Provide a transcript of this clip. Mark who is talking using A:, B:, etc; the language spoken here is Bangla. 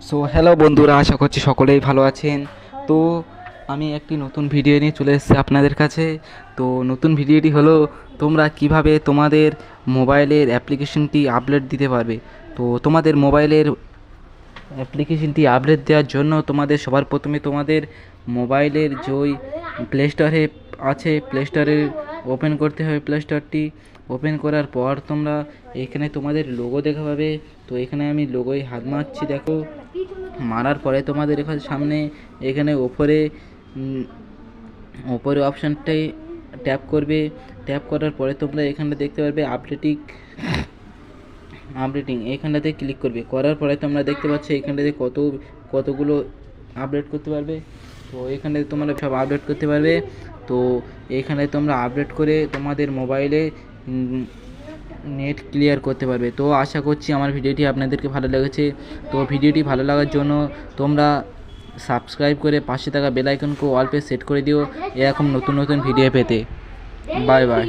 A: সো হ্যালো বন্ধুরা, আশা করছি সকলেই ভালো আছেন। তো আমি একটি নতুন ভিডিও নিয়ে চলে এসেছি আপনাদের কাছে। তো নতুন ভিডিওটি হলো তোমরা কিভাবে তোমাদের মোবাইলের অ্যাপ্লিকেশনটি আপডেট দিতে পারবে। তো তোমাদের মোবাইলের অ্যাপ্লিকেশনটি আপডেট দেওয়ার জন্য তোমাদের সবার প্রথমে তোমাদের মোবাইলের যেই প্লে স্টোরে আছে, প্লে স্টোরে ওপেন করতে হবে। প্লে স্টোরটি ওপেন করার পর তোমরা এখানে তোমাদের লোগো দেখা পাবে। তো এখানে আমি লোগোয় হাত মারছি, দেখো। মারার পরে তোমাদের এখানে সামনে এখানে ওপরে অপশানটাই ট্যাপ করবে। ট্যাপ করার পরে তোমরা এখানে দেখতে পারবে আপডেটিং, এইখানটাতে ক্লিক করবে। করার পরে তোমরা দেখতে পাচ্ছ এইখানটাতে কতগুলো আপডেট করতে পারবে। তো এইখানে তোমরা সব আপডেট করতে পারবে। তো এইখানে তোমরা আপডেট করে তোমাদের মোবাইলে নেট ক্লিয়ার করতে পারবে। তো আশা করছি আমার ভিডিওটি আপনাদেরকে ভালো লেগেছে। তো ভিডিওটি ভালো লাগার জন্য তোমরা সাবস্ক্রাইব করে পাশে থাকা বেল আইকনকে অল পে সেট করে দিও এরকম নতুন নতুন ভিডিও পেতে। Bye bye.